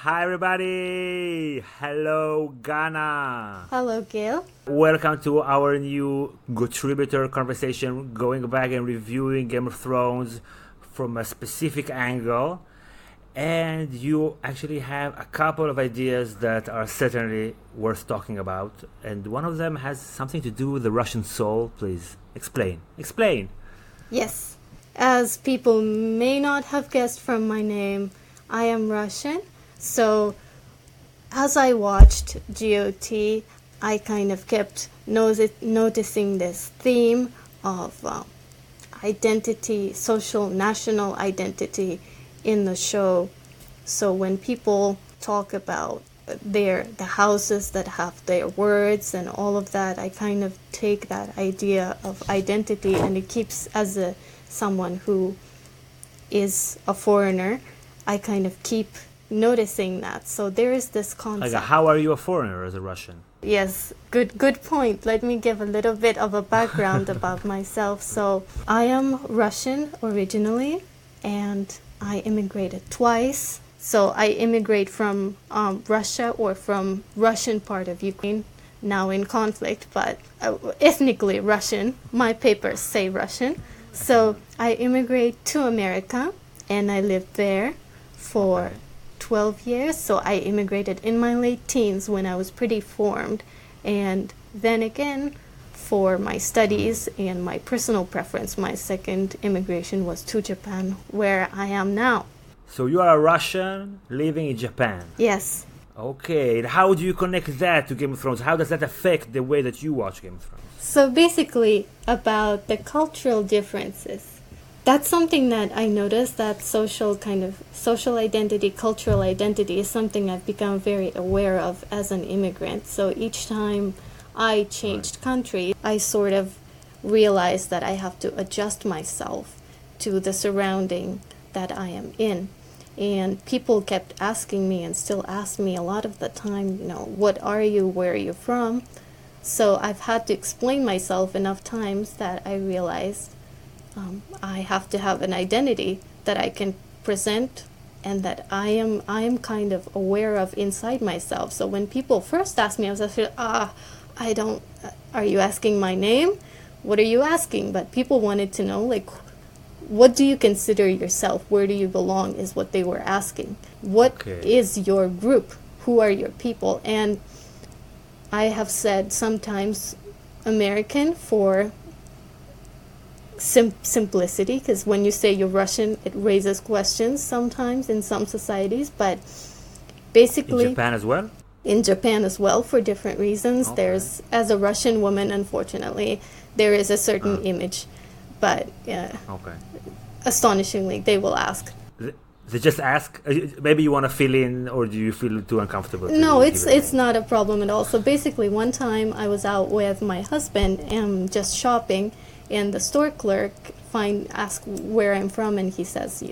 Hi everybody! Hello Ganna! Hello, Gil. Welcome to our new Gotributor conversation, going back and reviewing Game of Thrones from a specific angle. And you actually have a couple of ideas that are certainly worth talking about. And one of them has something to do with the Russian soul. Please, explain. Explain! Yes, as people may not have guessed from my name, I am Russian. So, as I watched GOT, I kind of kept noticing this theme of identity, social, national identity in the show. So when people talk about the houses that have their words and all of that, I kind of take that idea of identity, and it keeps, as someone who is a foreigner, I kind of keep noticing that. So there is this concept. Like, how are you a foreigner as a Russian? Yes, good point. Let me give a little bit of a background about myself. So I am Russian originally, and I immigrated twice. So I immigrate from Russia, or from Russian part of Ukraine, now in conflict, but ethnically Russian. My papers say Russian. So I immigrate to America, and I lived there for 12 years. So I immigrated in my late teens when I was pretty formed. And then again, for my studies and my personal preference, my second immigration was to Japan, where I am now. So you are a Russian living in Japan. Yes. Okay, and how do you connect that to Game of Thrones? How does that affect the way that you watch Game of Thrones? So basically, about the cultural differences. That's something that I noticed, that social identity, cultural identity is something I've become very aware of as an immigrant. So each time I changed country, I sort of realized that I have to adjust myself to the surrounding that I am in. And people kept asking me, and still ask me a lot of the time, what are you, where are you from? So I've had to explain myself enough times that I realized I have to have an identity that I can present, and that I am kind of aware of inside myself. So when people first asked me, I was like, are you asking my name? What are you asking? But people wanted to know, like, what do you consider yourself? Where do you belong is what they were asking. What is your group? Who are your people? And I have said sometimes American for simplicity, because when you say you're Russian, it raises questions sometimes in some societies, but basically... In Japan as well? In Japan as well, for different reasons. Okay. There's, as a Russian woman, unfortunately, there is a certain image, but astonishingly, they will ask. They just ask? Maybe you want to fill in, or do you feel too uncomfortable? No, it's not a problem at all. So basically, one time I was out with my husband and just shopping, and the store clerk asked where I'm from, and he says,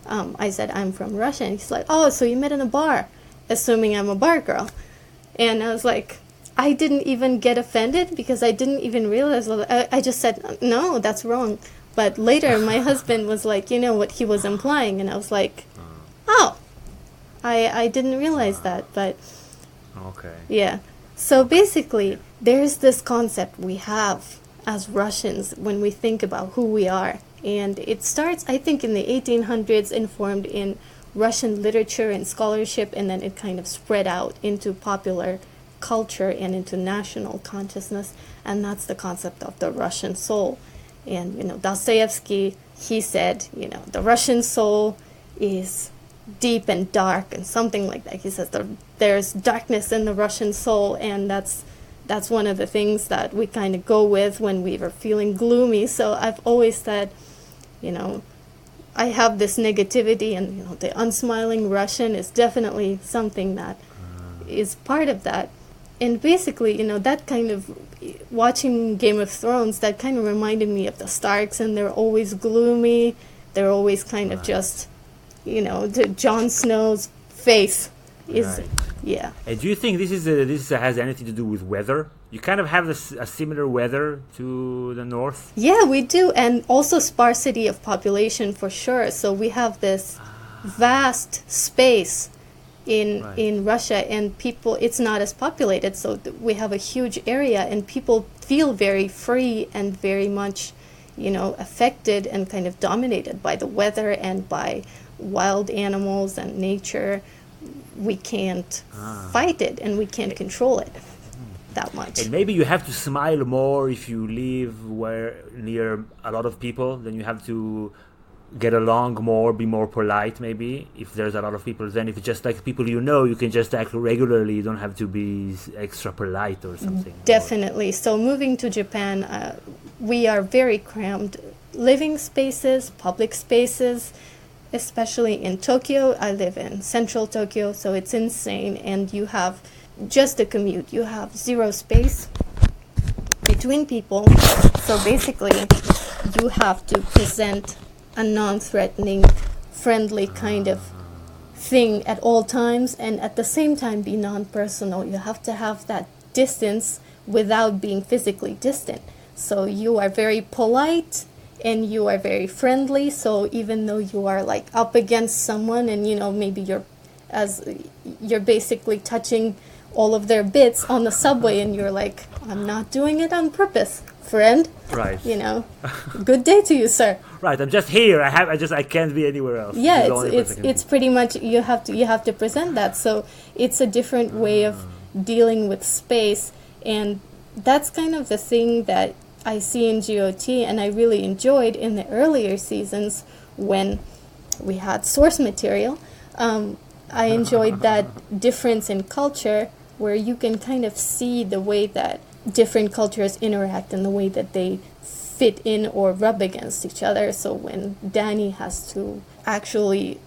I said, I'm from Russia. And he's like, oh, so you met in a bar, assuming I'm a bar girl. And I was like, I didn't even get offended, because I didn't even realize. I just said, no, that's wrong. But later, my husband was like, what he was implying. And I was like, oh, I didn't realize that. But yeah. So basically, there's this concept we have as Russians when we think about who we are. And it starts, I think, in the 1800s, informed in Russian literature and scholarship, and then it kind of spread out into popular culture and into national consciousness. And that's the concept of the Russian soul. And, Dostoevsky, he said, the Russian soul is deep and dark and something like that. He says there's darkness in the Russian soul, and that's one of the things that we kind of go with when we were feeling gloomy. So I've always said, I have this negativity, and, the unsmiling Russian is definitely something that is part of that. And basically, that kind of, watching Game of Thrones, that kind of reminded me of the Starks, and they're always gloomy. They're always kind of just, Jon Snow's face is, yeah. And do you think this has anything to do with weather? You kind of have a similar weather to the north? Yeah, we do, and also sparsity of population for sure. So we have this vast space in Russia, and people, it's not as populated, so we have a huge area, and people feel very free and very much, affected and kind of dominated by the weather and by wild animals and nature. We can't fight it, and we can't control it that much. And maybe you have to smile more if you live near a lot of people. Then you have to get along more, be more polite. Maybe if there's a lot of people, then if it's just like people you can just act regularly. You don't have to be extra polite or something. Definitely. So moving to Japan, we are very crammed. Living spaces, public spaces, especially in Tokyo. I live in central Tokyo, so it's insane. And you have just a commute. You have zero space between people. So basically, you have to present a non-threatening, friendly kind of thing at all times, and at the same time be non-personal. You have to have that distance without being physically distant. So you are very polite and you are very friendly. So even though you are like up against someone and maybe you're basically touching all of their bits on the subway, and you're like, I'm not doing it on purpose, friend. Right. Good day to you, sir. Right. I'm just here. I can't be anywhere else. Yeah, it's pretty much you have to present that. So it's a different way of dealing with space, and that's kind of the thing that I see in GOT, and I really enjoyed in the earlier seasons when we had source material. I enjoyed that difference in culture, where you can kind of see the way that different cultures interact and the way that they fit in or rub against each other. So when Dani has to actually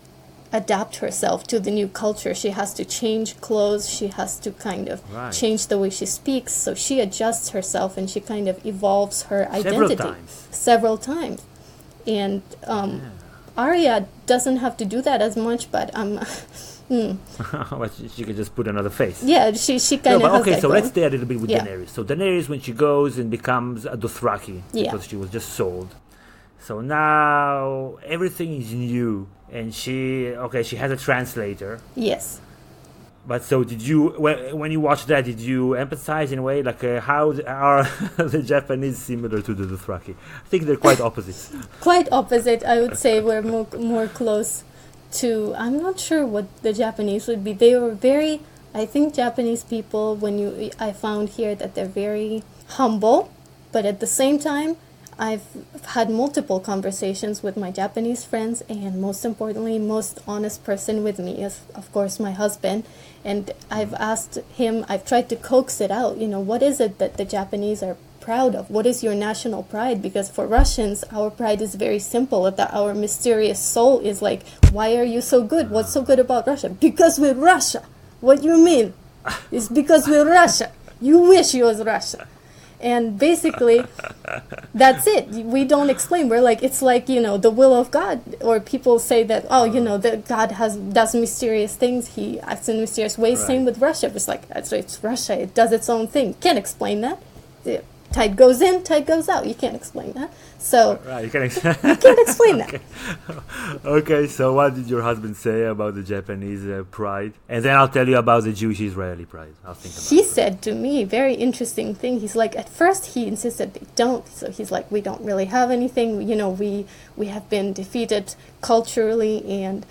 adapt herself to the new culture, she has to change clothes, she has to kind of change the way she speaks, so she adjusts herself and she kind of evolves her identity several times. And Arya doesn't have to do that as much, but But she could just put another face. Yeah, she kind of has okay, that so going. let's stay a little bit with Daenerys. So Daenerys, when she goes and becomes a Dothraki, because she was just sold. So now everything is new, and she has a translator. Yes. But so did you, when you watched that, did you empathize in a way? Like how are the Japanese similar to the Dothraki? I think they're quite opposite. Quite opposite, I would say. We're more close to, I'm not sure what the Japanese would be. They were very, I think Japanese people, I found here that they're very humble, but at the same time, I've had multiple conversations with my Japanese friends, and most importantly, most honest person with me is, of course, my husband. And I've asked him, I've tried to coax it out, what is it that the Japanese are proud of? What is your national pride? Because for Russians, our pride is very simple, that our mysterious soul is like, why are you so good? What's so good about Russia? Because we're Russia. What do you mean? It's because we're Russia. You wish you was Russia. And basically, that's it. We don't explain. We're like, it's like, the will of God. Or people say that, that God does mysterious things. He acts in mysterious ways. Right. Same with Russia. It's like, it's Russia. It does its own thing. Can't explain that. The tide goes in, tide goes out. You can't explain that. So you can't explain that. Okay, so what did your husband say about the Japanese pride? And then I'll tell you about the Jewish-Israeli pride. I'll think about it. He said to me, very interesting thing. He's like, at first he insisted they don't. So he's like, we don't really have anything. We have been defeated culturally and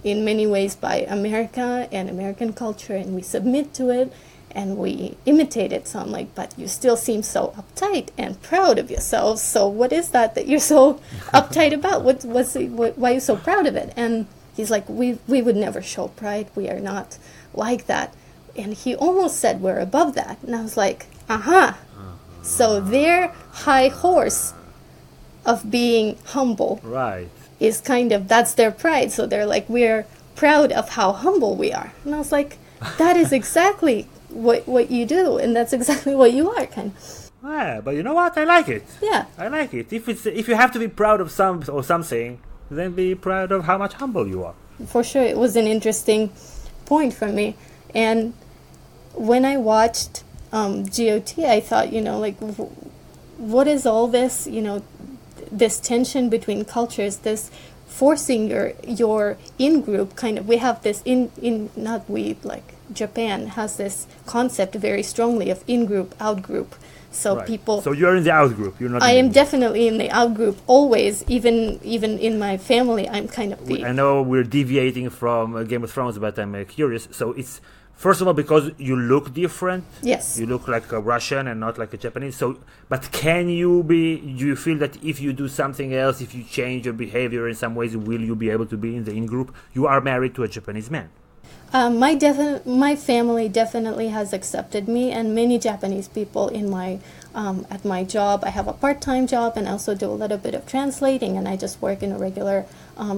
in many ways by America and American culture, and we submit to it. And we imitate it. So I'm like, but you still seem so uptight and proud of yourselves. So what is that you're so uptight about? Why are you so proud of it? And he's like, we would never show pride. We are not like that. And he almost said we're above that. And I was like, So their high horse of being humble is kind of, that's their pride. So they're like, we're proud of how humble we are. And I was like, that is exactly what you do, and that's exactly what you are, kind of. Yeah, but you know what? I like it. Yeah, I like it. If you have to be proud of something, then be proud of how much humble you are. For sure, it was an interesting point for me. And when I watched GOT, I thought, what is all this? This tension between cultures, this forcing your in-group kind of, we have this not we, like Japan has this concept very strongly of in-group, out-group. So right. people. So you're in the out group. You're not. I am in definitely in the out group always. Even in my family, I'm kind of the. I know we're deviating from Game of Thrones, but I'm curious. So it's first of all because you look different. Yes. You look like a Russian and not like a Japanese. So, but can you be? Do you feel that if you do something else, if you change your behavior in some ways, will you be able to be in the in group? You are married to a Japanese man. My family definitely has accepted me, and many Japanese people in my at my job. I have a part-time job and also do a little bit of translating, and I just work in a regular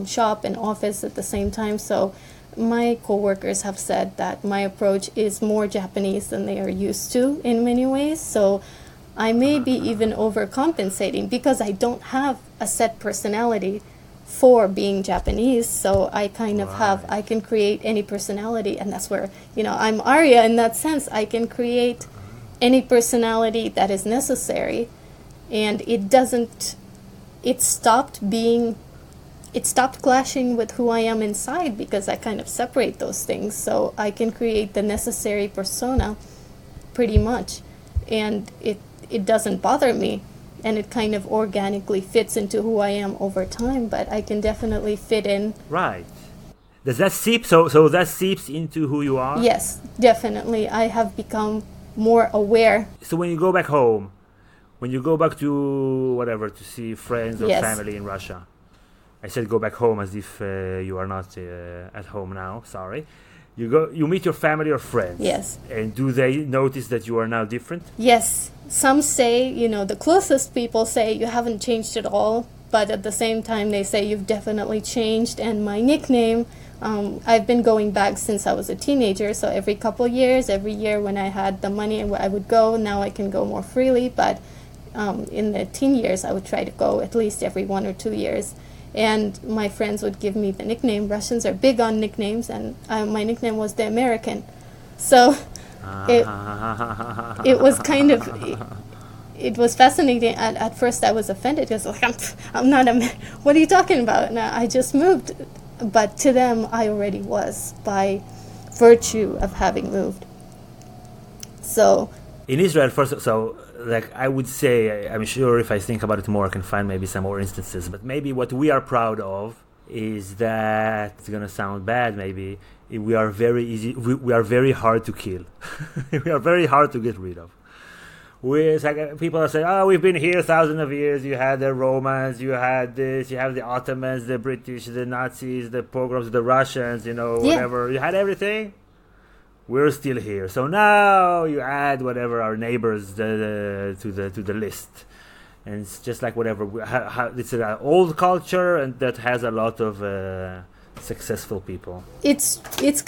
shop and office at the same time. So my coworkers have said that my approach is more Japanese than they are used to in many ways. So I may be even overcompensating because I don't have a set personality for being Japanese, so I kind of I can create any personality, and that's where, I'm Arya in that sense. I can create any personality that is necessary, and it stopped clashing with who I am inside because I kind of separate those things, so I can create the necessary persona pretty much, and it doesn't bother me. And it kind of organically fits into who I am over time, but I can definitely fit in. Right. Does that seep? So that seeps into who you are? Yes, definitely. I have become more aware. So when you go back home, when you go back to whatever, to see friends or Yes. family in Russia, I said go back home as if you are not at home now, sorry. You meet your family or friends. Yes. And do they notice that you are now different? Yes. Some say, the closest people say you haven't changed at all, but at the same time they say you've definitely changed. And my nickname, I've been going back since I was a teenager, so every every year when I had the money I would go. Now I can go more freely, but in the teen years I would try to go at least every 1 or 2 years. And my friends would give me the nickname. Russians are big on nicknames, and my nickname was the American. So it was kind of, it was fascinating. At first I was offended because I'm not what are you talking about? And I just moved. But to them I already was by virtue of having moved. So in Israel, first, so like I would say, I'm sure if I think about it more, I can find maybe some more instances. But maybe what we are proud of is that it's gonna sound bad. Maybe we are very easy. We are very hard to kill. We are very hard to get rid of. It's like people are saying, "Oh, we've been here thousands of years. You had the Romans, you had this, you have the Ottomans, the British, the Nazis, the pogroms, the Russians. Whatever. You had everything." We're still here. So now you add whatever our neighbors to the list, and it's just like whatever. It's an old culture, and that has a lot of successful people. It is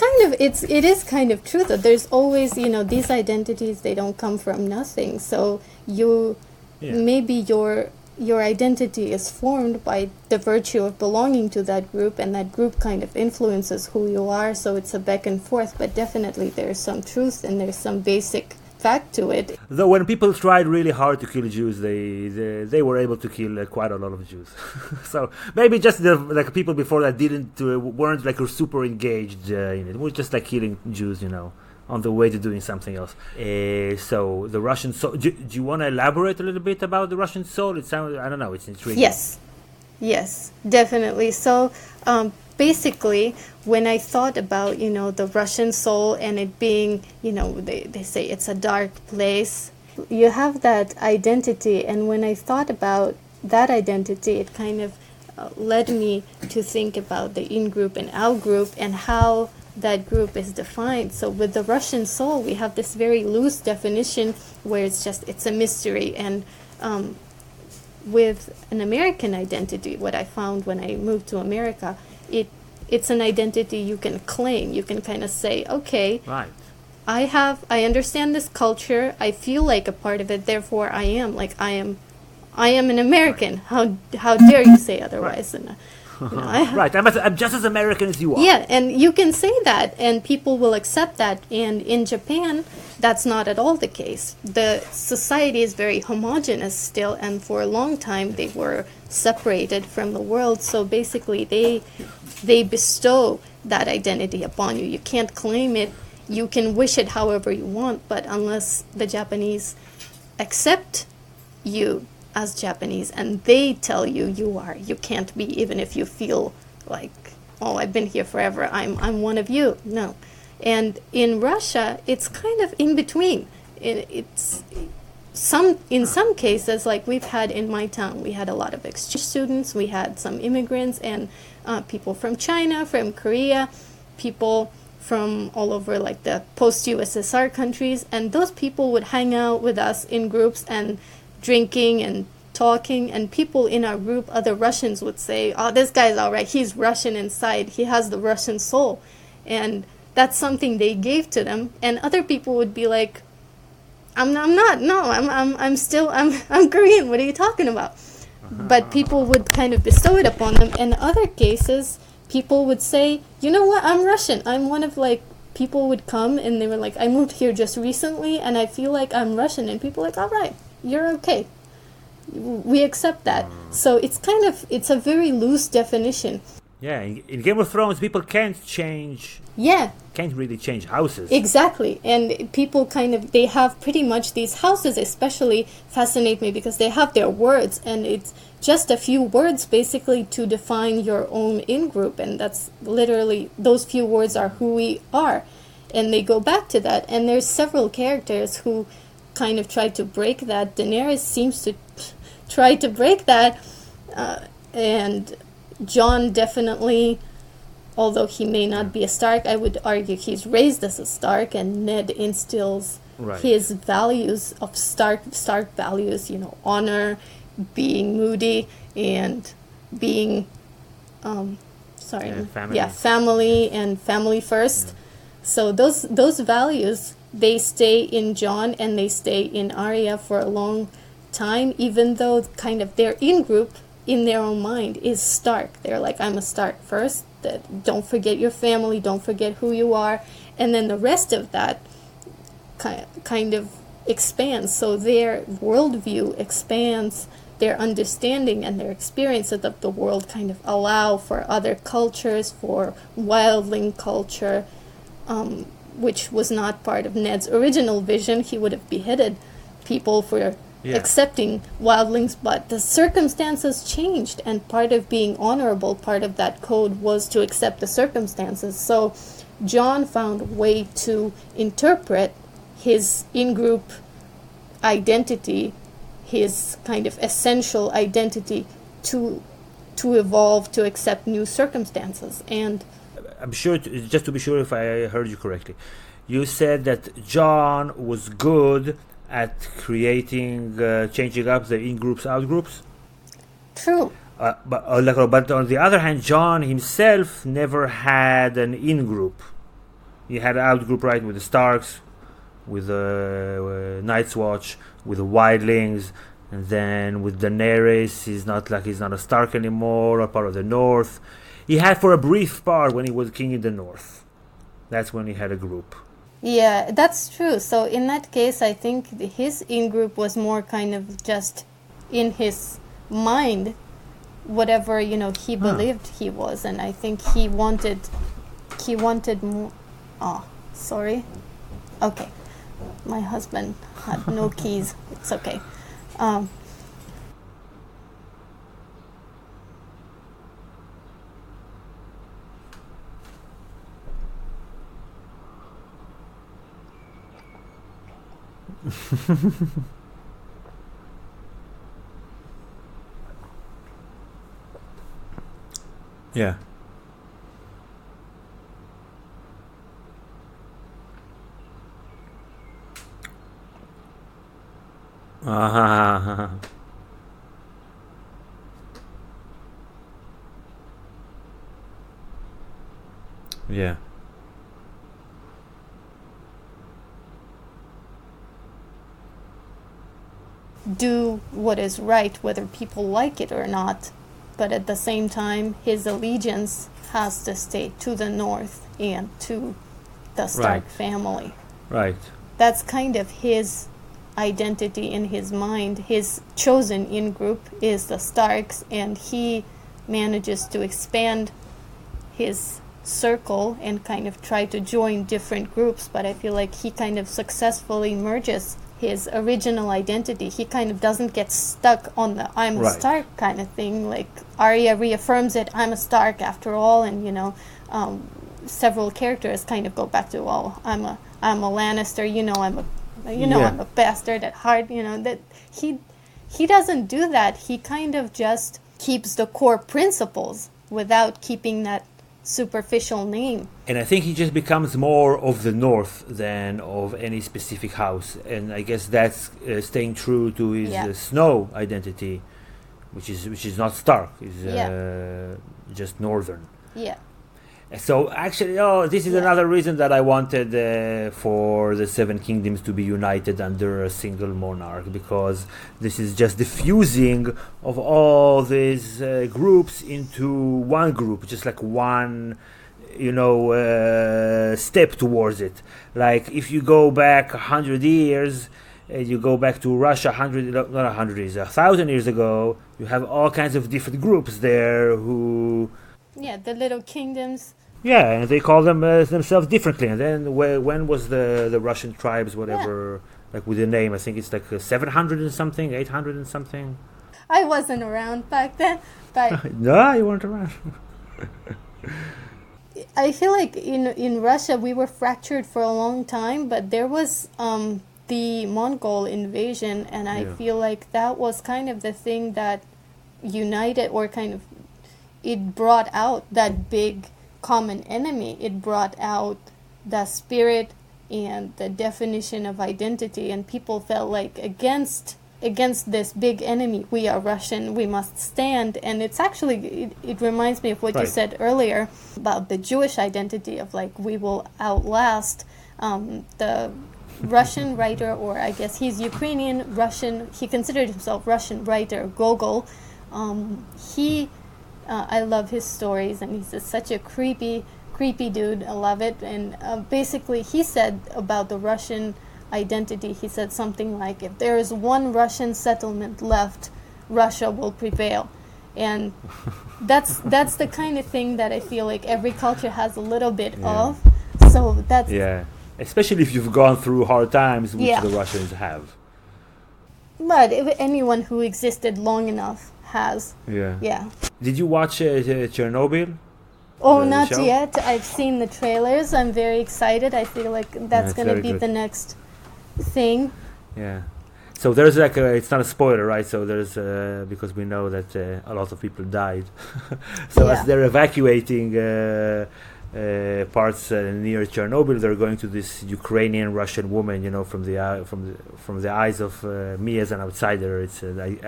kind of true that there's always these identities, they don't come from nothing. So maybe your identity is formed by the virtue of belonging to that group, and that group kind of influences who you are, so it's a back and forth, but definitely there's some truth and there's some basic fact to it. Though when people tried really hard to kill Jews, they were able to kill quite a lot of Jews. So maybe just the people before that weren't like super engaged in it. It was just like killing Jews, on the way to doing something else. So the Russian soul. Do you want to elaborate a little bit about the Russian soul? It sounds, I don't know, it's intriguing. Yes, definitely. So basically, when I thought about the Russian soul and it being, they say it's a dark place. You have that identity, and when I thought about that identity, it kind of led me to think about the in-group and out-group and how that group is defined. So with the Russian soul, we have this very loose definition where it's a mystery. And with an American identity, what I found when I moved to America, it's an identity you can claim. You can kind of say, okay, right, I understand this culture. I feel like a part of it. Therefore, I am an American. Right. How dare you say otherwise? Right. Right, I'm just as American as you are. Yeah, and you can say that, and people will accept that. And in Japan, that's not at all the case. The society is very homogenous still, and for a long time they were separated from the world. So basically, they bestow that identity upon you. You can't claim it. You can wish it however you want, but unless the Japanese accept you as Japanese and they tell you you can't be, even if you feel like, oh, I've been here forever, I'm one of you. No. And in Russia, it's kind of in between. It's in some cases, like we've had in my town, we had a lot of exchange students, we had some immigrants, and people from China, from Korea, people from all over like the post-USSR countries, and those people would hang out with us in groups and drinking and talking, and people in our group, other Russians, would say, oh, this guy's all right, he's Russian inside, he has the Russian soul. And that's something they gave to them. And other people would be like, I'm Korean, what are you talking about? But people would kind of bestow it upon them. In other cases, people would say, you know what, I'm Russian. I'm one of like, people would come and they were like, I moved here just recently and I feel like I'm Russian. And people are like, all right, you're okay. We accept that. So it's a very loose definition. Yeah, in Game of Thrones, people can't change. Yeah. Can't really change houses. Exactly. And people they have pretty much these houses, especially fascinate me because they have their words, and it's just a few words basically to define your own in-group, and that's literally, those few words are who we are. And they go back to that, and there's several characters who kind of try to break that. Daenerys seems to try to break that, and Jon definitely, although he may not be a Stark, I would argue he's raised as a Stark, and Ned instills his values of Stark values, honor, being moody, and being, family and family first. Yeah. So those values, they stay in Jon and they stay in Arya for a long time, even though kind of their in-group in their own mind is Stark. They're like, I'm a Stark first, that don't forget your family, don't forget who you are, and then the rest of that kind of expands. So their worldview expands, their understanding and their experiences of the world kind of allow for other cultures, for wildling culture, which was not part of Ned's original vision. He would have beheaded people for accepting wildlings, but the circumstances changed, and part of being honorable, part of that code was to accept the circumstances. So Jon found a way to interpret his in-group identity, his kind of essential identity, to evolve, to accept new circumstances. And I'm sure, just to be sure if I heard you correctly, you said that Jon was good at creating, changing up the in-groups, out-groups? True. But on the other hand, Jon himself never had an in-group. He had an out-group, right, with the Starks, with the Night's Watch, with the Wildlings, and then with Daenerys, he's not a Stark anymore, or part of the North. He had for a brief part when he was king in the North. That's when he had a group. Yeah, that's true. So in that case, I think his in-group was more kind of just in his mind, whatever, he believed he was. And I think he wanted more. Oh, sorry. Okay. My husband had no keys. It's okay. Yeah. Yeah. Do what is right, whether people like it or not, but at the same time, his allegiance has to stay to the North and to the Stark family. Right. That's kind of his identity in his mind. His chosen in-group is the Starks, and he manages to expand his circle and kind of try to join different groups, but I feel like he kind of successfully merges his original identity. He kind of doesn't get stuck on the I'm a Stark kind of thing. Like Arya reaffirms it, I'm a Stark after all, and several characters kind of go back to, well, I'm a Lannister, I'm a bastard at heart, that he doesn't do that. He kind of just keeps the core principles without keeping that superficial name. And I think he just becomes more of the North than of any specific house, and I guess that's staying true to his Snow identity, which is not Stark, is just Northern. Yeah. So actually, this is another reason that I wanted for the Seven Kingdoms to be united under a single monarch, because this is just the fusing of all these groups into one group, just like one, step towards it. Like if you go back 100 years, you go back to Russia 1,000 years ago, you have all kinds of different groups there who... Yeah, the little kingdoms. Yeah, and they call them themselves differently. And then when was the Russian tribes, whatever, like with the name? I think it's like 700 and something, 800 and something. I wasn't around back then, but... No, you weren't around. I feel like in Russia we were fractured for a long time, but there was the Mongol invasion, and I feel like that was kind of the thing that united, or kind of, it brought out that big common enemy. It brought out the spirit and the definition of identity, and people felt like against this big enemy, we are Russian, we must stand. And it's actually, it reminds me of what you said earlier about the Jewish identity of like, we will outlast the Russian writer, or I guess he's Ukrainian Russian, he considered himself Russian writer, Gogol. I love his stories, and he's such a creepy dude. I love it. And basically, he said about the Russian identity, he said something like, if there is one Russian settlement left, Russia will prevail. And that's the kind of thing that I feel like every culture has a little bit of. So that's... Yeah, especially if you've gone through hard times, which the Russians have. But anyone who existed long enough has. Yeah. Did you watch Chernobyl? Oh, not yet. I've seen the trailers. I'm very excited. I feel like that's going to be the next thing. Yeah. So there's like it's not a spoiler, right? So there's because we know that a lot of people died. So as they're evacuating parts near Chernobyl, they're going to this Ukrainian Russian woman, from the eyes of me as an outsider. It's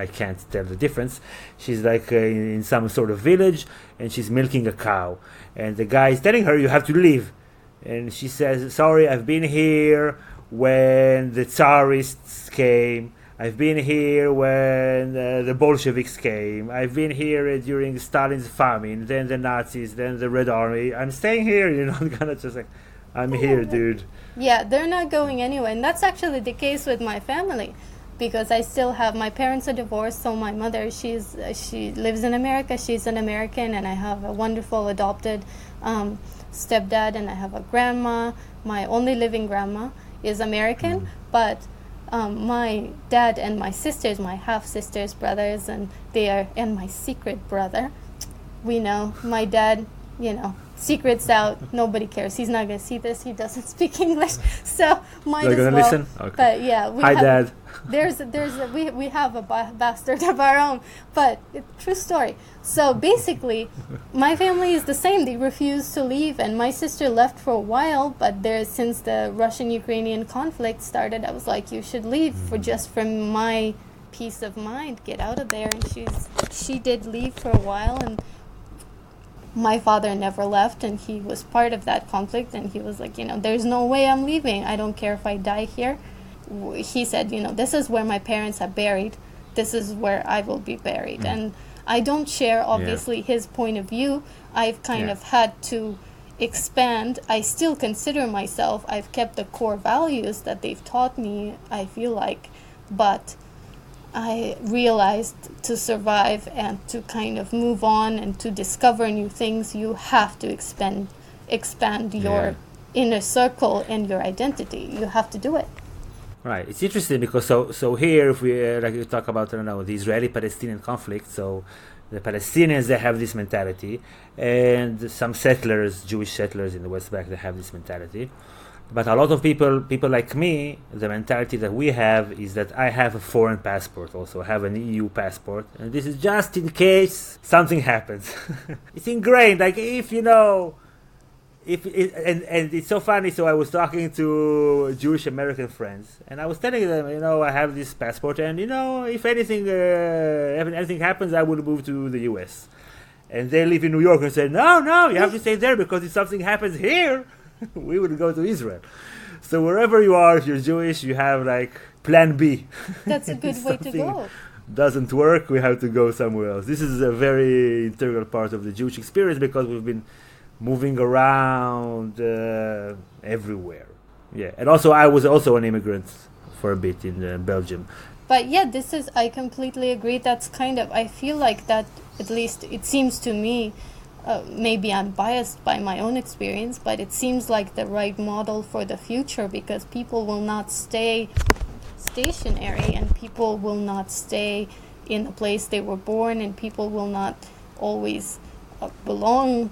I can't tell the difference. She's like in some sort of village, and she's milking a cow, and the guy is telling her, "You have to leave," and she says, "Sorry, I've been here when the Tsarists came. I've been here when the Bolsheviks came. I've been here during Stalin's famine, then the Nazis, then the Red Army. I'm staying here," kind of just like, I'm here, dude. Yeah, they're not going anywhere. And that's actually the case with my family, because I still have, my parents are divorced, so my mother, she lives in America, she's an American, and I have a wonderful adopted stepdad, and I have a grandma. My only living grandma is American, but my dad and my sisters, my half-sisters, brothers, and my secret brother, we know, my dad, secret's out, nobody cares, he's not going to see this, he doesn't speak English, so might as well. You're going to listen? Okay. But yeah, Hi, Dad. We have a bastard of our own, but true story. So basically, my family is the same. They refuse to leave, and my sister left for a while. But since the Russian-Ukrainian conflict started, I was like, you should leave for my peace of mind. Get out of there. And she did leave for a while, and my father never left, and he was part of that conflict. And he was like, there's no way I'm leaving. I don't care if I die here. He said, this is where my parents are buried. This is where I will be buried. And I don't share obviously his point of view. I've kind of had to expand. I still consider myself, I've kept the core values that they've taught me, I feel like, but I realized to survive and to kind of move on and to discover new things, you have to expand your inner circle and your identity. You have to do it. Right. It's interesting because so here, if we like you talk about, I don't know, the Israeli-Palestinian conflict, so the Palestinians, they have this mentality, and some settlers, Jewish settlers in the West Bank, they have this mentality. But a lot of people like me, the mentality that we have is that I have a foreign passport also, I have an EU passport, and this is just in case something happens. It's ingrained, like if and it's so funny. So I was talking to Jewish American friends, and I was telling them, I have this passport, and if anything happens, I will move to the U.S. And they live in New York and said, no, you have to stay there because if something happens here, we will go to Israel. So wherever you are, if you're Jewish, you have like plan B. That's a good way to go. Doesn't work, we have to go somewhere else. This is a very integral part of the Jewish experience because we've been moving around everywhere. Yeah, and also I was also an immigrant for a bit in Belgium. But I completely agree. That's I feel like that, at least it seems to me, maybe I'm biased by my own experience, but it seems like the right model for the future, because people will not stay stationary and people will not stay in the place they were born, and people will not always belong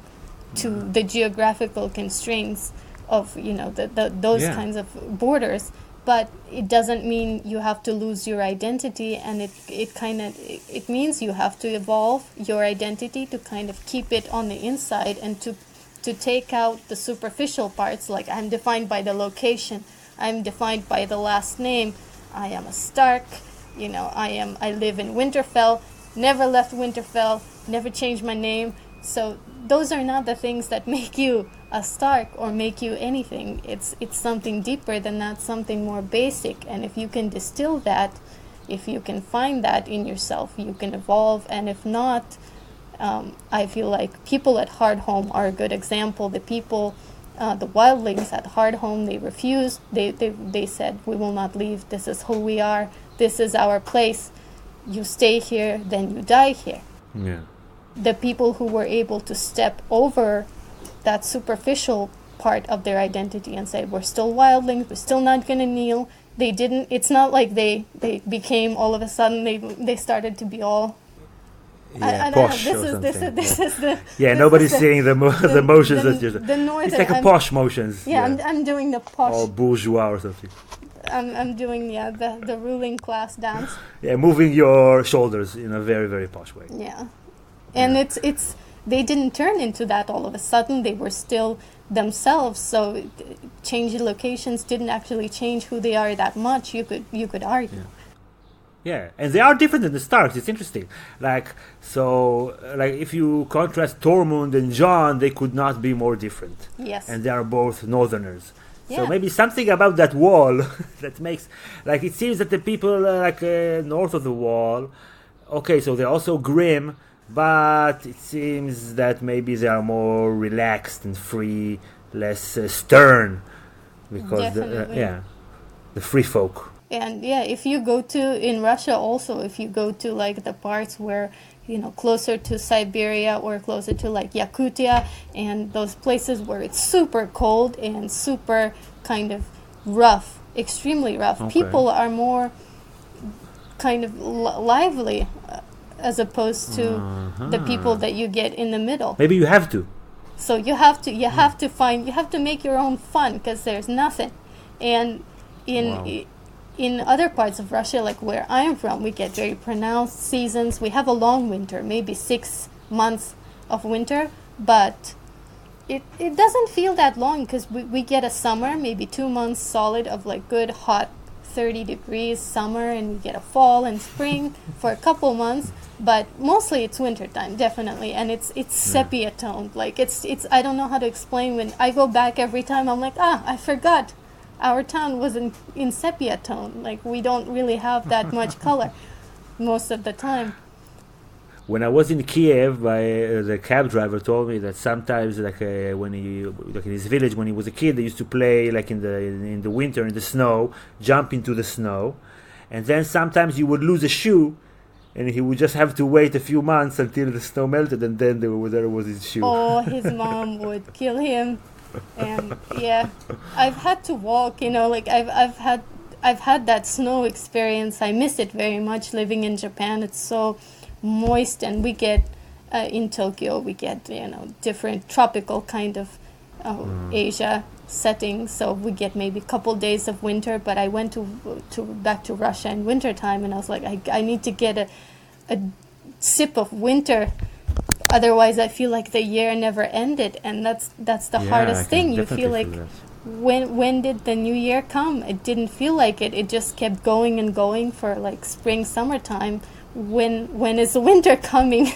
to the geographical constraints of those kinds of borders. But it doesn't mean you have to lose your identity, and it means you have to evolve your identity to kind of keep it on the inside, and to take out the superficial parts, like I'm defined by the location, I'm defined by the last name, I am a Stark, I live in Winterfell, never left Winterfell, never changed my name. So those are not the things that make you a Stark or make you anything. It's something deeper than that, something more basic. And if you can distill that, if you can find that in yourself, you can evolve. And if not, I feel like people at Hardhome are a good example. The people, the wildlings at Hardhome, they refused. They said, we will not leave. This is who we are. This is our place. You stay here, then you die here. Yeah. The people who were able to step over that superficial part of their identity and say, we're still wildlings, we're still not going to kneel. They didn't, it's not like they became all of a sudden, they started to be all... posh this is the... Yeah, nobody's seeing the motions that you're... The northern, it's like a posh motions. Yeah, I'm doing the posh... Or bourgeois or something. I'm doing, the ruling class dance. Yeah, moving your shoulders in a very, very posh way. Yeah. And it's they didn't turn into that all of a sudden. They were still themselves. So changing locations didn't actually change who they are that much. You could argue. Yeah, and they are different than the Starks. It's interesting. Like if you contrast Tormund and Jon, they could not be more different. Yes. And they are both Northerners. Yeah. So maybe something about that wall that makes, it seems that the people north of the wall, okay, so they're also grim. But it seems that maybe they are more relaxed and free, less stern, because the free folk. And if you go in Russia also, if you go to the parts where closer to Siberia or closer to Yakutia and those places where it's super cold and super kind of rough, extremely rough, people are more kind of lively. As opposed to the people that you get in the middle. Maybe you have to. So you have to make your own fun, because there's nothing. And in other parts of Russia, like where I am from, we get very pronounced seasons. We have a long winter, maybe 6 months of winter, but it doesn't feel that long, because we get a summer, maybe 2 months solid of good hot 30 degrees summer, and we get a fall and spring for a couple months, but mostly it's winter time, definitely, and it's sepia toned. It's I don't know how to explain. When I go back every time, I'm like, I forgot our town was in sepia tone. We don't really have that much color most of the time. When I was in Kiev, the cab driver told me that sometimes, when he, like in his village, when he was a kid, they used to play like in the winter in the snow, jump into the snow, and then sometimes you would lose a shoe, and he would just have to wait a few months until the snow melted, and then there was his shoe. Oh, his mom would kill him, and yeah, I've had to walk. Like I've had that snow experience. I miss it very much living in Japan. It's so moist, and we get in Tokyo we get different tropical kind of Asia settings, so we get maybe a couple days of winter. But I went to back to Russia in winter time, and I was like, I need to get a sip of winter, otherwise I feel like the year never ended, and that's the hardest thing. You feel like when did the new year come? It didn't feel like it just kept going and going for like spring, summertime. When is the winter coming?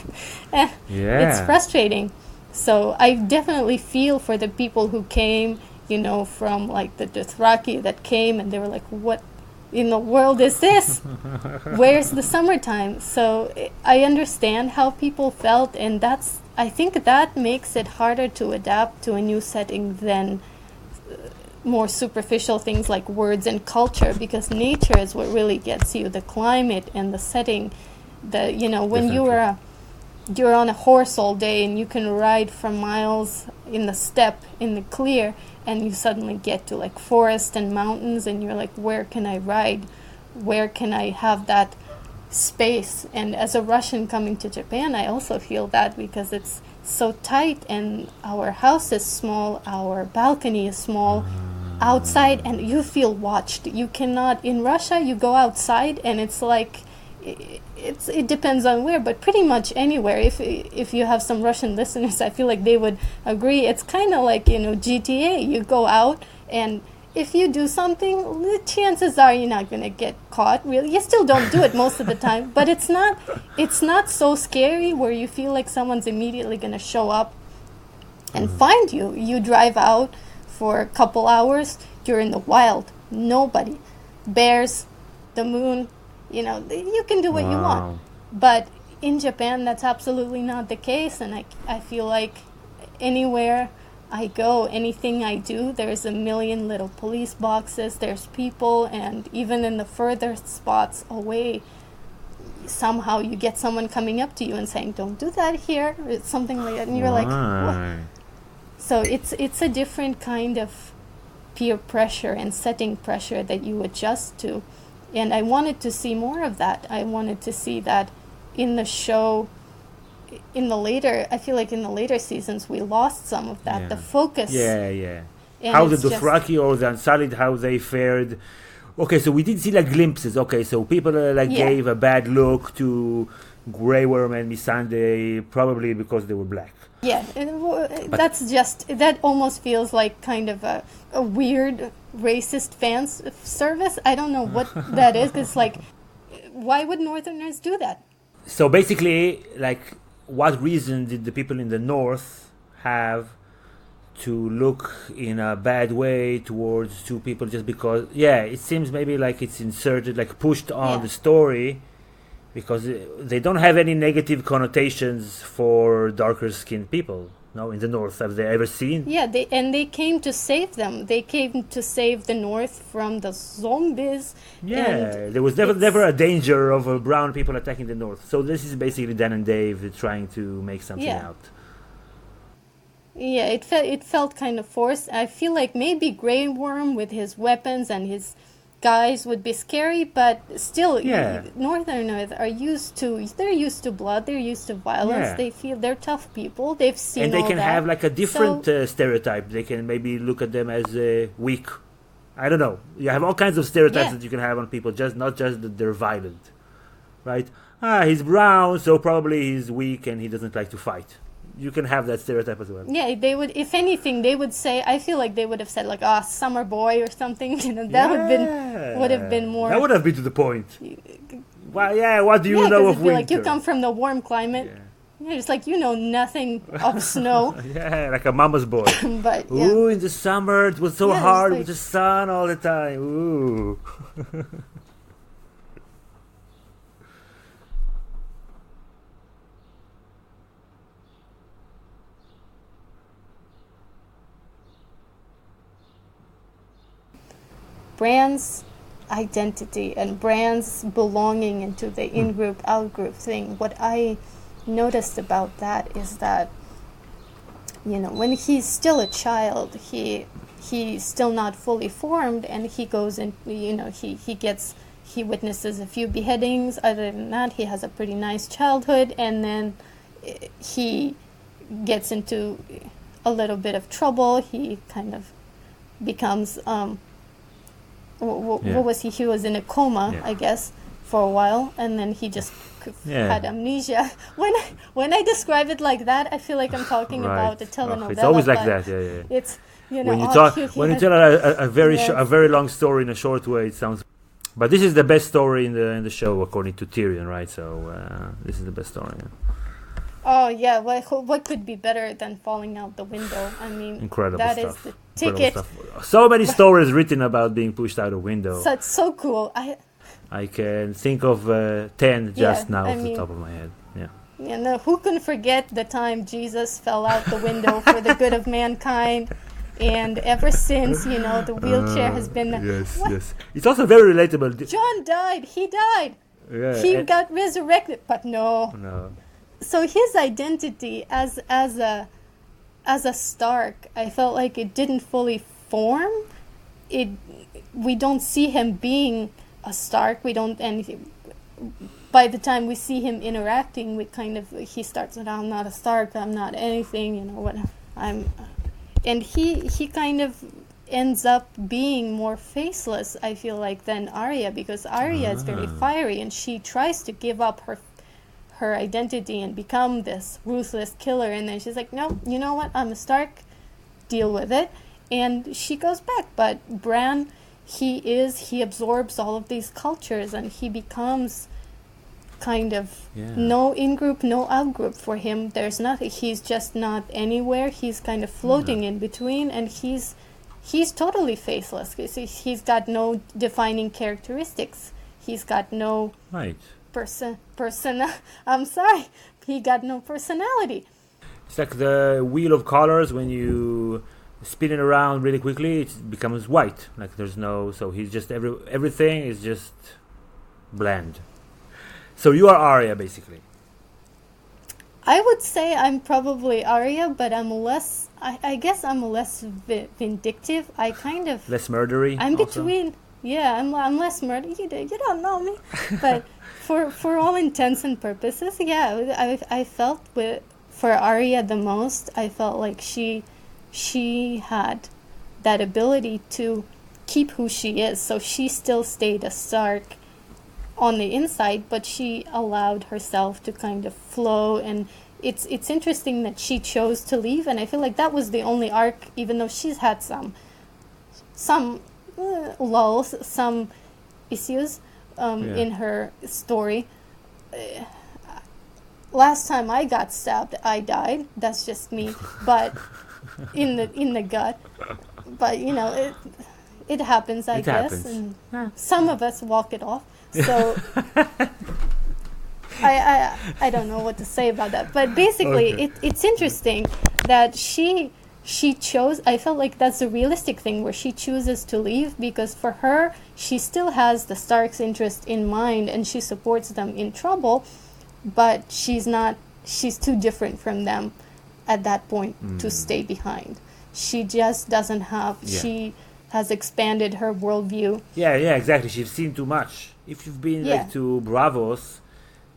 It's frustrating. So I definitely feel for the people who came, from like the Dothraki that came, and they were like, what in the world is this? Where's the summertime? So I understand how people felt, and I think that makes it harder to adapt to a new setting than more superficial things like words and culture, because nature is what really gets you, the climate and the setting. When you're on a horse all day and you can ride for miles in the steppe, in the clear, and you suddenly get to like forest and mountains, and you're like, where can I ride? Where can I have that space? And as a Russian coming to Japan, I also feel that, because it's so tight, and our house is small, our balcony is small outside, and you feel watched. You cannot, in Russia, you go outside and it's like, it depends on where, but pretty much anywhere. If you have some Russian listeners, I feel like they would agree. It's kind of like, GTA. You go out, and if you do something, the chances are you're not going to get caught. Really, you still don't do it most of the time, but it's not so scary where you feel like someone's immediately going to show up and find you. You drive out for a couple hours, you're in the wild, nobody, bears, the moon, you can do what you want. But in Japan, that's absolutely not the case, and I feel like anywhere I go, anything I do, there's a million little police boxes, there's people, and even in the furthest spots away, somehow you get someone coming up to you and saying, don't do that here, it's something like that, and you're like, what? So it's a different kind of peer pressure and setting pressure that you adjust to. And I wanted to see more of that. I wanted to see that in the show. I feel like in the later seasons, we lost some of that, the focus. Yeah. And how the Dothraki or the Unsullied, how they fared. Okay, so we did see like glimpses. Okay, so people gave a bad look to Grey Worm and Missandei, probably because they were black. Yeah, that almost feels like kind of a weird racist fan service. I don't know what that is. It's like, why would Northerners do that? So basically, like, what reason did the people in the North have to look in a bad way towards two people just because? Yeah, it seems maybe like it's inserted, like pushed on the story, because they don't have any negative connotations for darker skinned people. No, in the North, have they ever seen? Yeah, they came to save them. They came to save the North from the zombies. Yeah, there was never a danger of brown people attacking the North. So this is basically Dan and Dave trying to make something out. Yeah, it felt kind of forced. I feel like maybe Grey Worm with his weapons and his guys would be scary, but still, Northerners are used to blood, they're used to violence, they feel they're tough people, they've seen all that. And they can have like a different stereotype. They can maybe look at them as weak. I don't know. You have all kinds of stereotypes that you can have on people, not just that they're violent, right? He's brown, so probably he's weak and he doesn't like to fight. You can have that stereotype as well. Yeah, they would. If anything, they would say. I feel like they would have said like, "Summer boy" or something. That would have been more. That would have been to the point. Well, what do you know of winter? Like you come from the warm climate. Yeah, it's like you know nothing of snow. Like a mama's boy. But in the summer it was so hard with the sun all the time. Ooh. Bran's identity and Bran's belonging into the in-group, out-group thing, what I noticed about that is that, you know, when he's still a child, he's still not fully formed, and he goes in, you know, he witnesses a few beheadings. Other than that, he has a pretty nice childhood, and then he gets into a little bit of trouble. He kind of becomes what was he? He was in a coma, I guess, for a while, and then he just had amnesia. When I describe it like that, I feel like I'm talking about a telenovela. It's always like that. It's, you know, when you tell a very long story in a short way, it sounds. But this is the best story in the show, according to Tyrion, right? So this is the best story. Yeah. Oh yeah, what could be better than falling out the window? I mean, incredible that stuff. is the ticket. So many stories written about being pushed out a window. So it's so cool. I can think of 10 just now off the top of my head. Yeah. You know, who can forget the time Jesus fell out the window for the good of mankind? And ever since, you know, the wheelchair has been... Yes. It's also very relatable. John died. He died. Yeah, he got resurrected, but no. So his identity as a Stark, I felt like it didn't fully form. We don't see him being a Stark. We don't, and by the time we see him interacting, he starts with, I'm not a Stark, I'm not anything, you know what I'm, and he kind of ends up being more faceless, I feel like, than Arya, because Arya is very fiery, and she tries to give up her identity and become this ruthless killer, and then she's like, no, you know what, I'm a Stark, deal with it, and she goes back. But Bran, he absorbs all of these cultures, and he becomes kind of no in-group, no out-group for him. There's nothing, he's just not anywhere, he's kind of floating in between, and he's totally faceless. He's got no defining characteristics, he's got no I'm sorry, he got no personality. It's like the wheel of colors. When you spin it around really quickly, it becomes white. Like there's no, so he's just everything is just bland. So you are Arya, basically. I would say I'm probably Arya, but I'm less. I guess I'm less vindictive. I kind of less murdery. I'm also? Between. Yeah, I'm less murder. You don't know me, but for all intents and purposes, yeah, I felt for Arya the most. I felt like she had that ability to keep who she is. So she still stayed a Stark on the inside, but she allowed herself to kind of flow. And it's interesting that she chose to leave. And I feel like that was the only arc, even though she's had some lulls, some issues in her story. Last time I got stabbed, I died. That's just me, but in the gut. But you know, it happens, I guess. And some of us walk it off. So I don't know what to say about that. But basically, it's interesting that she chose. I felt like that's a realistic thing where she chooses to leave, because for her, she still has the Stark's interest in mind and she supports them in trouble, but she's too different from them at that point to stay behind. She just doesn't have, she has expanded her worldview. Yeah, exactly. She's seen too much. If you've been like to Bravos,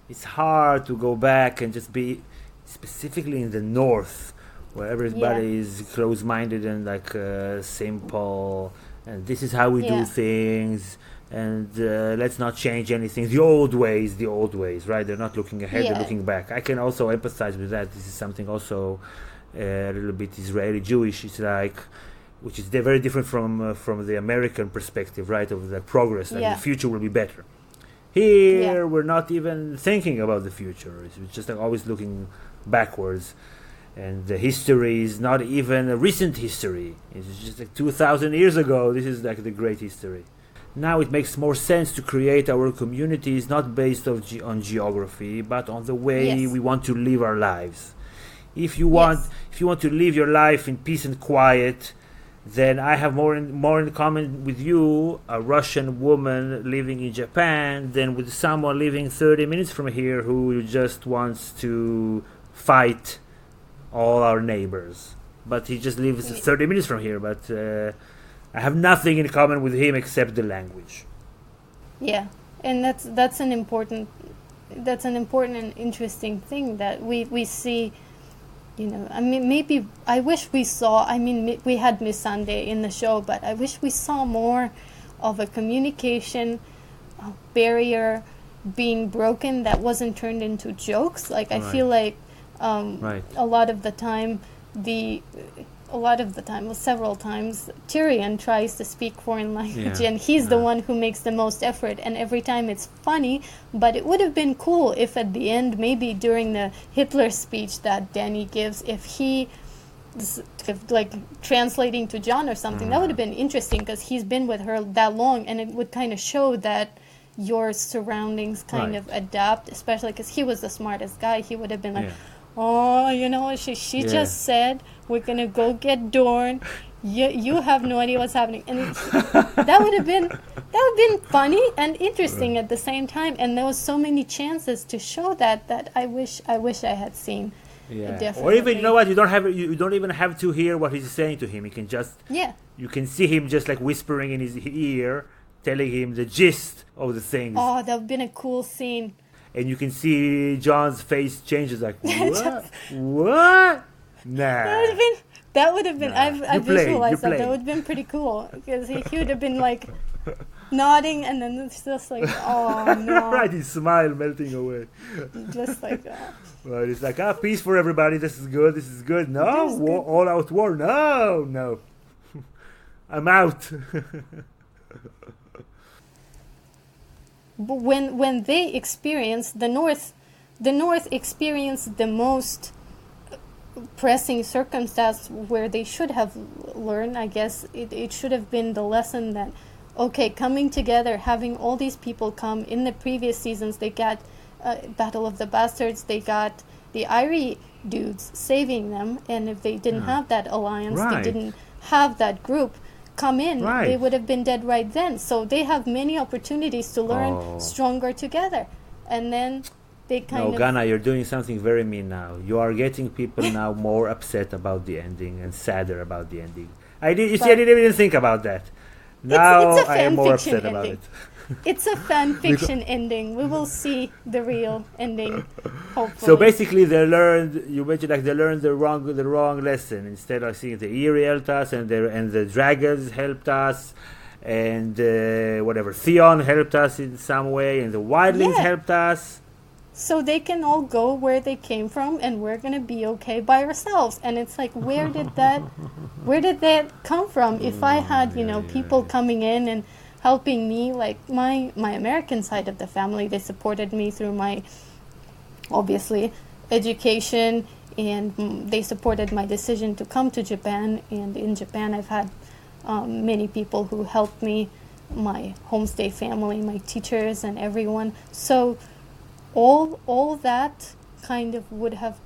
it's hard to go back and just be specifically in the north, where everybody is close-minded and like simple, and this is how we do things, and let's not change anything. The old ways, right? They're not looking ahead, they're looking back. I can also empathize with that. This is something also a little bit Israeli Jewish. It's like, which is very different from the American perspective, right? Of the progress, like the future will be better. Here, we're not even thinking about the future. It's just like always looking backwards. And the history is not even a recent history. It's just like 2,000 years ago. This is like the great history. Now it makes more sense to create our communities not based on geography, but on the way we want to live our lives. If you want to live your life in peace and quiet, then I have more in common with you, a Russian woman living in Japan, than with someone living 30 minutes from here who just wants to fight all our neighbors. But he just lives 30 minutes from here. But I have nothing in common with him except the language. Yeah, and that's an important and interesting thing that we see. I mean, maybe I wish we saw. I mean, we had Miss Sunday in the show, but I wish we saw more of a communication barrier being broken that wasn't turned into jokes. Like I feel like a lot of the time, well, several times, Tyrion tries to speak foreign language, and he's the one who makes the most effort, and every time it's funny. But it would have been cool if at the end, maybe during the Hitler speech that Danny gives, if like translating to John or something, that would have been interesting, because he's been with her that long, and it would kind of show that your surroundings kind of adapt, especially because he was the smartest guy. He would have been like, oh, she just said we're gonna go get Dorn. You have no idea what's happening, and that would have been funny and interesting at the same time. And there was so many chances to show that I wish I had seen. Yeah. Or even, you know what? You don't even have to hear what he's saying to him. You can just you can see him just like whispering in his ear, telling him the gist of the things. Oh, that would have been a cool scene. And you can see John's face changes, like, what? What? Nah. That would have been. I visualized that. That would have been pretty cool, because he would have been like nodding, and then it's just like, oh no. Right, his smile melting away. Just like. Well, it's like, peace for everybody. This is good. This is good. No, war, all out war. No. I'm out. But when they experienced the North experienced the most pressing circumstance where they should have learned. I guess it should have been the lesson that, okay, coming together, having all these people come. In the previous seasons, they got Battle of the Bastards, they got the Irie dudes saving them, and if they didn't have that alliance, they didn't have that group come in, they would have been dead right then. So they have many opportunities to learn stronger together. And then they kind of... No, Ganna, you're doing something very mean now. You are getting people now more upset about the ending and sadder about the ending. I didn't even think about that. Now it's I am more upset about it. It's a fan fiction ending. We will see the real ending, hopefully. So basically, they learned the wrong lesson. Instead of seeing the Eerie helped us, and the dragons helped us, and Theon helped us in some way, and the wildlings helped us. So they can all go where they came from, and we're gonna be okay by ourselves. And it's like, where did that come from? If I had, people coming in and helping me, like my American side of the family, they supported me through my, obviously, education, and they supported my decision to come to Japan. And in Japan, I've had many people who helped me, my homestay family, my teachers, and everyone. So all that kind of would have,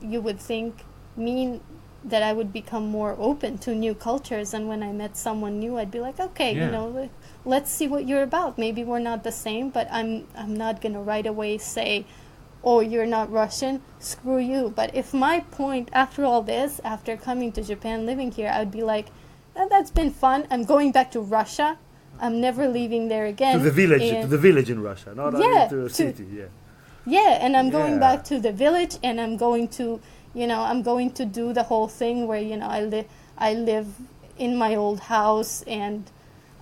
you would think, mean that I would become more open to new cultures. And when I met someone new, I'd be like, okay, let's see what you're about. Maybe we're not the same, but I'm not going to right away say, oh, you're not Russian, screw you. But if my point, after all this, after coming to Japan, living here, I'd be like, that's been fun. I'm going back to Russia. I'm never leaving there again. To the village in Russia, not to a city. Yeah, and I'm going back to the village, and I'm going to, I'm going to do the whole thing where, I live in my old house, and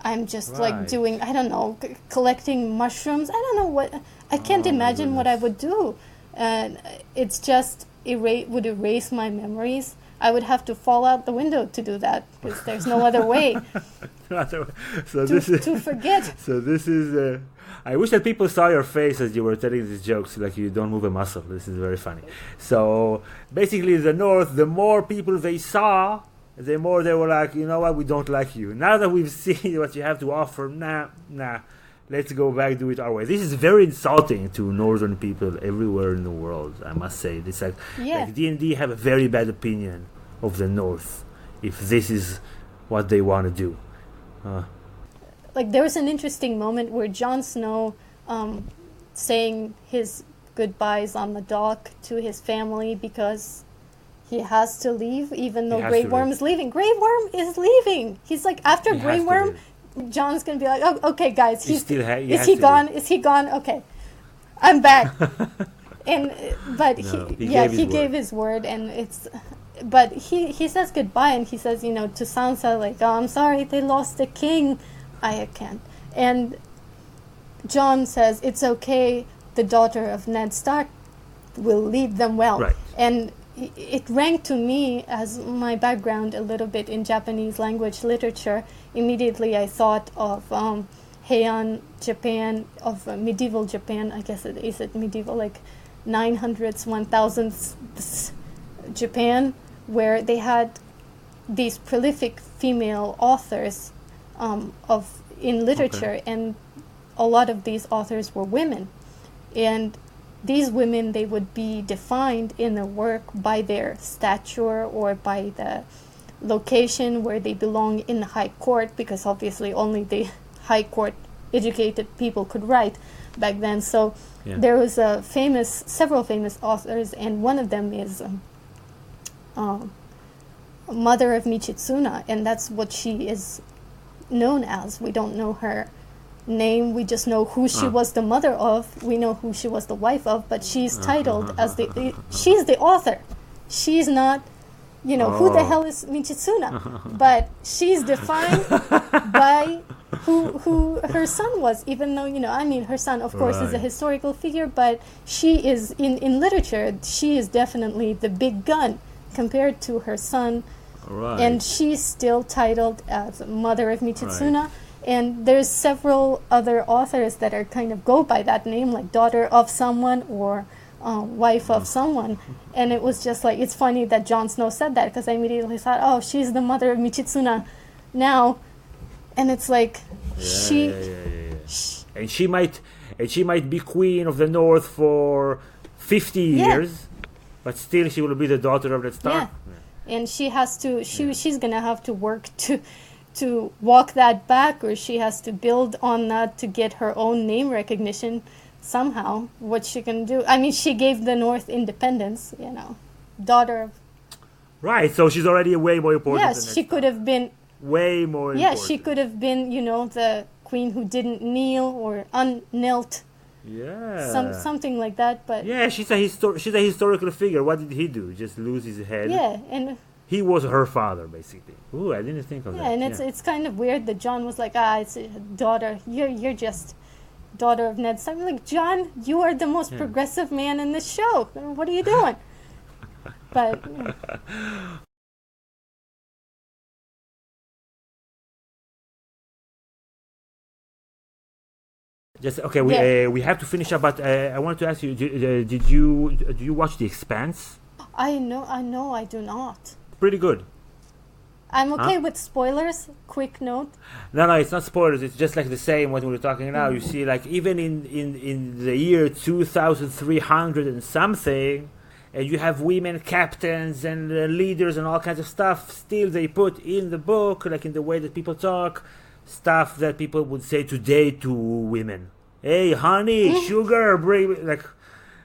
I'm just like doing, I don't know, collecting mushrooms. I don't know what, I can't imagine what I would do. And it's just, would erase my memories. I would have to fall out the window to do that, because there's no other way to forget. So this is, I wish that people saw your face as you were telling these jokes, like you don't move a muscle. This is very funny. So basically the North, the more people they saw, the more they were like, you know what, we don't like you. Now that we've seen what you have to offer, nah, let's go back, do it our way. This is very insulting to Northern people everywhere in the world, I must say. It's like D&D have a very bad opinion of the North, if this is what they want to do. Like there was an interesting moment where Jon Snow saying his goodbyes on the dock to his family because he has to leave, even though Grey Worm is leaving. Grey Worm is leaving. He's like, after Grey Worm, Jon's gonna be like, oh, okay, guys, is he gone? Is he gone? Okay, I'm back. He gave his word, and but he says goodbye, and he says, to Sansa, like, oh, I'm sorry, they lost the king. I can't. And Jon says, it's okay, the daughter of Ned Stark will lead them well. Right. And it rang to me, as my background a little bit in Japanese language literature. Immediately I thought of Heian Japan, of medieval Japan. I guess is it medieval, like 900s, 1000s Japan, where they had these prolific female authors in literature, and a lot of these authors were women. And these women, they would be defined in their work by their stature or by the location where they belong in the high court, because obviously only the high court educated people could write back then. So there was several famous authors, and one of them is Mother of Michitsuna, and that's what she is known as. We don't know her name, we just know who she was the mother of, we know who she was the wife of, but she's titled as she's the author. She's not, who the hell is Michitsuna? But she's defined by who her son was, even though, her son, of course, is a historical figure, but she is, in literature, she is definitely the big gun compared to her son. Right. And she's still titled as Mother of Michitsuna. Right. And there's several other authors that are kind of go by that name, like daughter of someone or wife of someone. And it was just like, it's funny that Jon Snow said that, because I immediately thought, oh, she's the mother of Michitsuna now. And it's like, and she might be queen of the North for 50 years, but still she will be the daughter of Ned Stark. Yeah. And she has to, she's going to have to work to walk that back, or she has to build on that to get her own name recognition somehow. What she can do. I mean, she gave the North independence, daughter of... Right, so she's already way more important. Yes, she could have been... Way more important. Yeah, she could have been, the queen who didn't kneel or unknelt. Yeah. Something like that, but... Yeah, she's a historical figure. What did he do? Just lose his head? Yeah, and... He was her father, basically. Ooh, I didn't think of that. Yeah, and it's kind of weird that Jon was like, it's a daughter. You're just daughter of Ned Stark. I'm like, Jon, you are the most progressive man in this show. What are you doing? But... Just okay. We have to finish up, but I wanted to ask you: did you watch The Expanse? I know. I do not. Pretty good. I'm okay with spoilers. Quick note. No, it's not spoilers. It's just like the same what we were talking now. You see, like even in the year 2300 and something, and you have women captains and leaders and all kinds of stuff. Still, they put in the book, like in the way that people talk, stuff that people would say today to women. Hey, honey, sugar, bring, like,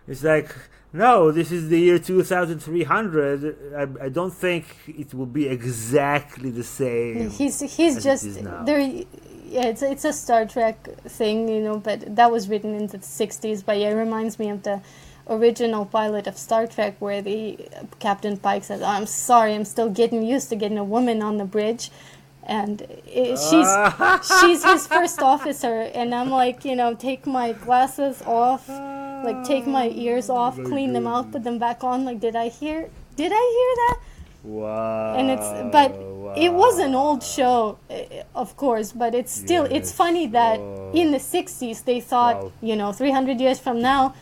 it's like, no, this is the year 2300. I don't think it will be exactly the same. He's just there. Yeah, it's a Star Trek thing, but that was written in the 60s. But yeah, it reminds me of the original pilot of Star Trek, where the Captain Pike says, "I'm sorry, I'm still getting used to getting a woman on the bridge." And she's his first officer, and I'm like, take my glasses off, like take my ears off, clean them out, put them back on. Like, did I hear that? Wow. And it was an old show, of course, but it's still, it's funny that in the 60s they thought, 300 years from now,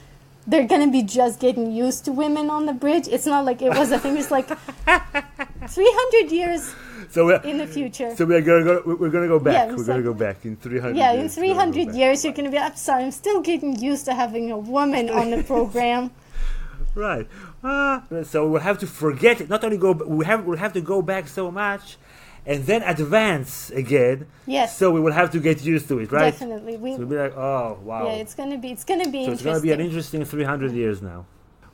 they're going to be just getting used to women on the bridge. It's not like it was a thing. It's like 300 years in the future. So we're gonna go back. Yeah, we're gonna go back in 300. Yeah, in 300 years you're gonna be. I'm sorry, I'm still getting used to having a woman on the program. Right. So we'll have to forget it. Not only we'll have to go back so much, and then advance again. Yes. So we will have to get used to it, right? Definitely. So we'll be like, oh, wow. Yeah, it's gonna be So interesting. it's going to be an interesting 300 years now.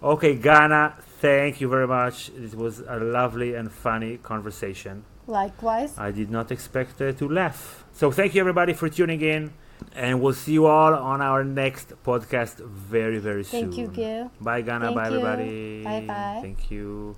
Okay, Ganna, thank you very much. It was a lovely and funny conversation. Likewise. I did not expect to laugh. So thank you, everybody, for tuning in. And we'll see you all on our next podcast very, very soon. Thank you, Gil. Bye, Ganna. Thank Bye, you. everybody. Bye-bye. Thank you.